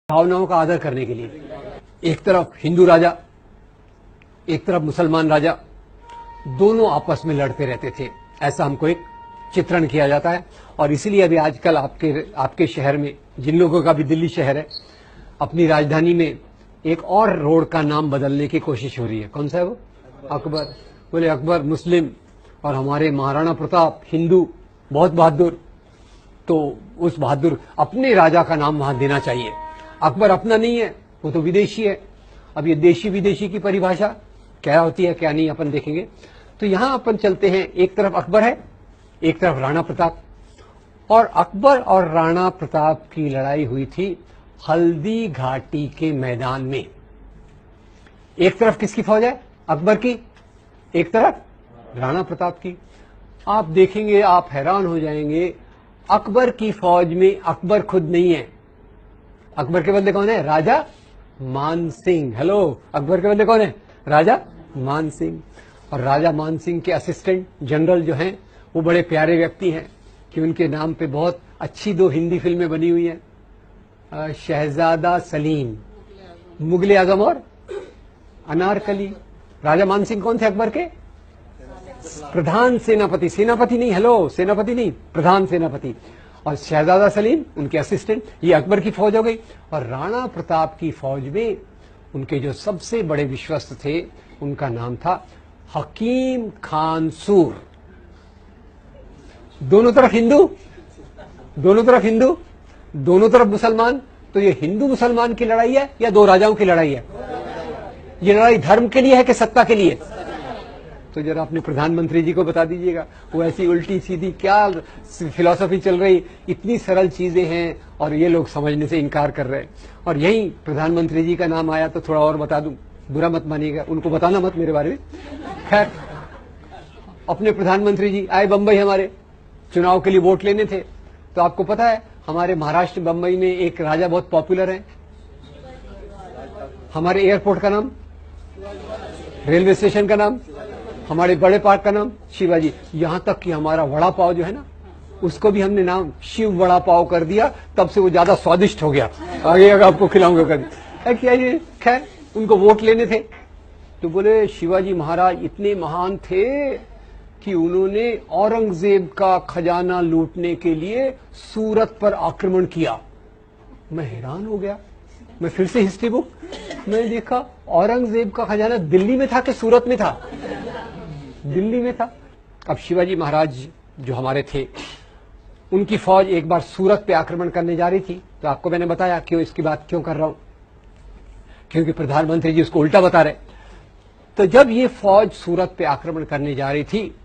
भावनाओं का आदर करने के लिए। एक तरफ हिंदू राजा, एक तरफ मुसलमान राजा, दोनों आपस में लड़ते रहते थे, ऐसा हमको एक चित्रण किया जाता है। और इसीलिए अभी आजकल आपके शहर में, जिन लोगों का भी दिल्ली शहर है, अपनी राजधानी में एक और रोड का नाम बदलने की कोशिश हो रही है। कौन सा है वो? अकबर। बोले अकबर मुस्लिम और हमारे महाराणा प्रताप हिंदू, बहुत बहादुर, तो उस बहादुर अपने राजा का नाम वहां देना चाहिए। अकबर अपना नहीं है, वो तो विदेशी है। अब ये देशी विदेशी की परिभाषा क्या होती है क्या नहीं अपन देखेंगे। तो यहां अपन चलते हैं, एक तरफ अकबर है, एक तरफ राणा प्रताप। और अकबर और राणा प्रताप की लड़ाई हुई थी हल्दी घाटी के मैदान में। एक तरफ किसकी फौज है? अकबर की, एक तरफ राणा प्रताप की। आप देखेंगे, आप हैरान हो जाएंगे, अकबर की फौज में अकबर खुद नहीं है। अकबर के बदले कौन है? राजा मान सिंह। हेलो, अकबर के बदले कौन है? राजा मान सिंह। और राजा मान सिंह के असिस्टेंट जनरल जो हैं, वो बड़े प्यारे व्यक्ति हैं कि उनके नाम पे बहुत अच्छी 2 हिंदी फिल्में बनी हुई हैं, शहजादा सलीम, मुगले आजम और अनारकली। राजा मान सिंह कौन थे अकबर के? प्रधान सेनापति। सेनापति नहीं, हेलो, सेनापति नहीं, प्रधान सेनापति। और शहजादा सलीम उनके असिस्टेंट। ये अकबर की फौज हो गई। और राणा प्रताप की फौज में उनके जो सबसे बड़े विश्वस्त थे, उनका नाम था हकीम खान सूर। दोनों तरफ हिंदू, दोनों तरफ हिंदू, दोनों तरफ मुसलमान। तो ये हिंदू मुसलमान की लड़ाई है या 2 राजाओं की लड़ाई है? ये लड़ाई धर्म के लिए है कि सत्ता के लिए? तो जरा अपने प्रधानमंत्री जी को बता दीजिएगा। वो ऐसी उल्टी सीधी क्या फिलॉसफी चल रही, इतनी सरल चीजें हैं और ये लोग समझने से इनकार कर रहे हैं। और यही प्रधानमंत्री जी का नाम आया तो थोड़ा और बता दूं, बुरा मत मानिएगा, उनको बताना मत मेरे बारे में। खैर, अपने प्रधानमंत्री जी आए बंबई, हमारे चुनाव के लिए वोट लेने थे। तो आपको पता है, हमारे महाराष्ट्र बंबई में एक राजा बहुत पॉपुलर है। हमारे एयरपोर्ट का नाम, रेलवे स्टेशन का नाम, हमारे बड़े पार्क का नाम शिवाजी। यहां तक कि हमारा वड़ा पाव जो है ना, उसको भी हमने नाम शिव वड़ा पाव कर दिया, तब से वो ज्यादा स्वादिष्ट हो गया। आगे अगर आपको खिलाऊंगा कभी। क्या ये, खैर, उनको वोट लेने थे तो बोले शिवाजी महाराज इतने महान थे कि उन्होंने औरंगजेब का खजाना लूटने के लिए सूरत पर आक्रमण किया। मैं हैरान हो गया। मैं फिर से हिस्ट्री बुक मैंने देखा, औरंगजेब का खजाना दिल्ली में था कि सूरत में था? दिल्ली में था। अब शिवाजी महाराज जो हमारे थे, उनकी फौज एक बार सूरत पे आक्रमण करने जा रही थी। तो आपको मैंने बताया क्यों इसकी बात क्यों कर रहा हूं, क्योंकि प्रधानमंत्री जी उसको उल्टा बता रहे। तो जब ये फौज सूरत पे आक्रमण करने जा रही थी,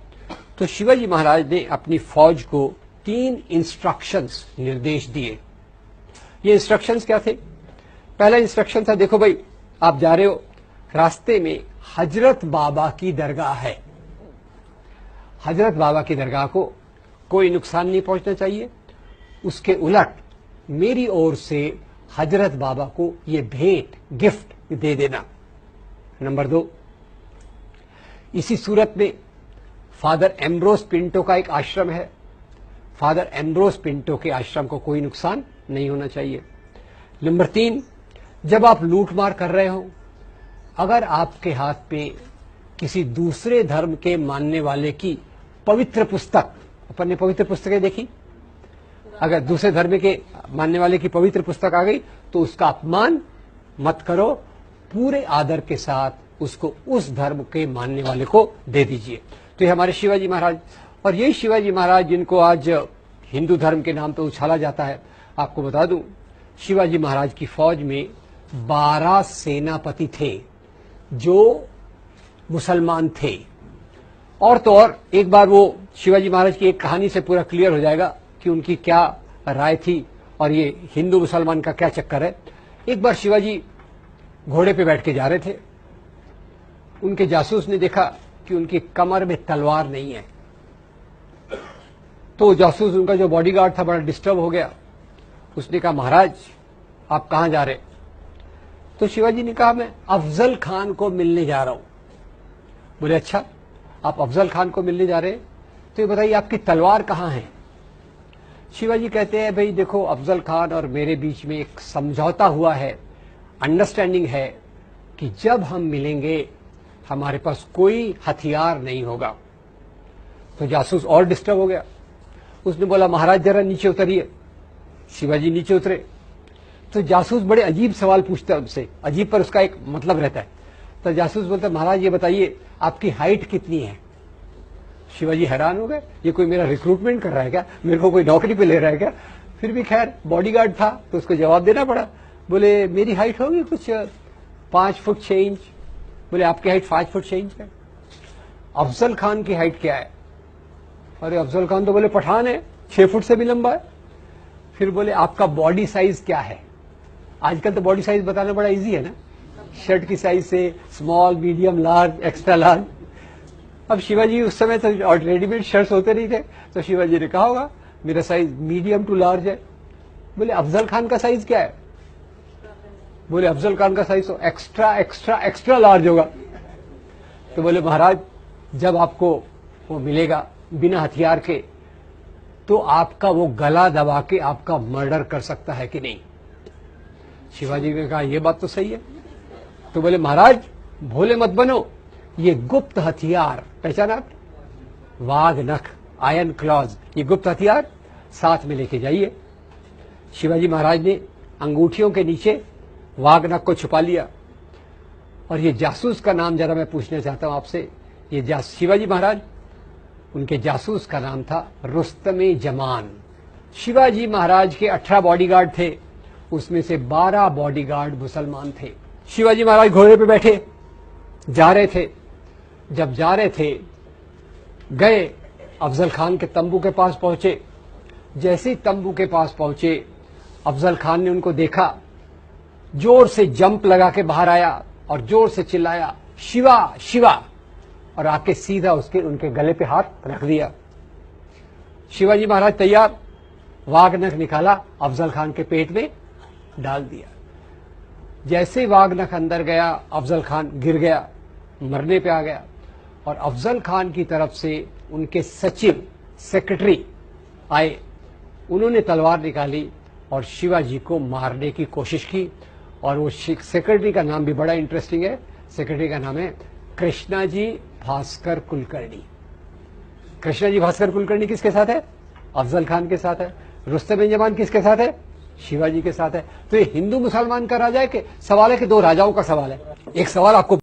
तो शिवाजी महाराज ने अपनी फौज को 3 इंस्ट्रक्शंस, निर्देश दिए। ये इंस्ट्रक्शंस क्या थे? पहला इंस्ट्रक्शन था, देखो भाई, आप जा रहे हो, रास्ते में हजरत बाबा की दरगाह है। हजरत बाबा की दरगाह को कोई नुकसान नहीं पहुंचना चाहिए। उसके उलट मेरी ओर से हजरत बाबा को ये भेंट, गिफ्ट दे देना। नंबर 2, इसी सूरत में फादर एम्ब्रोस पिंटो का एक आश्रम है। फादर एम्ब्रोस पिंटो के आश्रम को कोई नुकसान नहीं होना चाहिए। नंबर 3, जब आप लूटमार कर रहे हो, अगर आपके हाथ पे किसी दूसरे धर्म के मानने वाले की पवित्र पुस्तक, अपन ने पवित्र पुस्तकें देखी, अगर दूसरे धर्म के मानने वाले की पवित्र पुस्तक आ गई तो उसका अपमान मत करो, पूरे आदर के साथ उसको उस धर्म के मानने वाले को दे दीजिए। तो ये हमारे शिवाजी महाराज, और यही शिवाजी महाराज जिनको आज हिंदू धर्म के नाम पे उछाला जाता है। आपको बता दूं, शिवाजी महाराज की फौज में 12 सेनापति थे जो मुसलमान थे। और तो और, एक बार वो शिवाजी महाराज की एक कहानी से पूरा क्लियर हो जाएगा कि उनकी क्या राय थी और ये हिंदू मुसलमान का क्या चक्कर है। एक बार शिवाजी घोड़े पे बैठ के जा रहे थे, उनके जासूस ने देखा कि उनकी कमर में तलवार नहीं है। तो जासूस, उनका जो बॉडीगार्ड था, बड़ा डिस्टर्ब हो गया। उसने कहा, महाराज आप कहां जा रहे? तो शिवाजी ने कहा, मैं अफजल खान को मिलने जा रहा हूं। बोले अच्छा, आप अफजल खान को मिलने जा रहे हैं, तो ये बताइए आपकी तलवार कहां है? शिवाजी कहते हैं भाई देखो अफजल खान और मेरे बीच में एक समझौता हुआ है, अंडरस्टैंडिंग है कि जब हम मिलेंगे हमारे पास कोई हथियार नहीं होगा। तो जासूस और डिस्टर्ब हो गया। उसने बोला महाराज जरा नीचे उतरिए। शिवाजी नीचे उतरे तो जासूस बड़े अजीब सवाल पूछता है उनसे, अजीब पर उसका एक मतलब रहता है। तो जासूस बोलता है महाराज ये बताइए आपकी हाइट कितनी है। शिवाजी हैरान हो गए, ये कोई मेरा रिक्रूटमेंट कर रहा है क्या, मेरे को कोई नौकरी पे ले रहा है क्या। फिर भी खैर बॉडीगार्ड था तो उसको जवाब देना पड़ा। बोले मेरी हाइट होगी कुछ 5 फुट 6 इंच। बोले आपकी हाइट 5 फुट 6 इंच है। अफजल खान की हाइट क्या है? अरे अफजल खान तो बोले पठान है, 6 फुट से भी लंबा है। फिर बोले आपका बॉडी साइज क्या है? आजकल तो बॉडी साइज बताना बड़ा इजी है ना, शर्ट की साइज से small, medium, large, extra large. अब शिवाजी उस समय तो और रेडीमेड शर्ट्स होते नहीं थे, तो शिवाजी ने कहा होगा मेरा साइज मीडियम टू लार्ज है। बोले अफजल खान का साइज क्या है? बोले अफजल खान का साइज तो एक्स्ट्रा एक्स्ट्रा एक्स्ट्रा लार्ज होगा। तो बोले महाराज जब आपको वो मिलेगा बिना हथियार के तो आपका वो गला दबा के आपका मर्डर कर सकता है कि नहीं। शिवाजी ने कहा यह बात तो सही है। तो बोले महाराज भोले मत बनो, ये गुप्त हथियार पहचाना आप, वाघ नख, आयरन क्लॉज, ये गुप्त हथियार साथ में लेके जाइए। शिवाजी महाराज ने अंगूठियों के नीचे वाघ नख को छुपा लिया। और ये जासूस का नाम जरा मैं पूछना चाहता हूं आपसे, ये शिवाजी महाराज उनके जासूस का नाम था रुस्तमे जमान। शिवाजी महाराज के 18 बॉडीगार्ड थे, उसमें से 12 बॉडीगार्ड मुसलमान थे। शिवाजी महाराज घोड़े पे बैठे जा रहे थे। जब जा रहे थे गए अफजल खान के तंबू के पास पहुंचे। जैसे ही तंबू के पास पहुंचे अफजल खान ने उनको देखा, जोर से जंप लगा के बाहर आया और जोर से चिल्लाया शिवा शिवा, और आके सीधा उनके गले पे हाथ रख दिया। शिवाजी महाराज तैयार, वाघ नख निकाला, अफजल खान के पेट में डाल दिया। जैसे वाघ नख अंदर गया अफजल खान गिर गया, मरने पे आ गया। और अफजल खान की तरफ से उनके सचिव सेक्रेटरी आए, उन्होंने तलवार निकाली और शिवाजी को मारने की कोशिश की। और वो सेक्रेटरी का नाम भी बड़ा इंटरेस्टिंग है, सेक्रेटरी का नाम है कृष्णाजी भास्कर कुलकर्णी। कृष्णाजी भास्कर कुलकर्णी किसके साथ है? अफजल खान के साथ है। रुस्तम जमान किसके साथ है? शिवाजी के साथ है। तो ये हिंदू मुसलमान का राजा है कि सवाल है कि दो राजाओं का सवाल है। एक सवाल आपको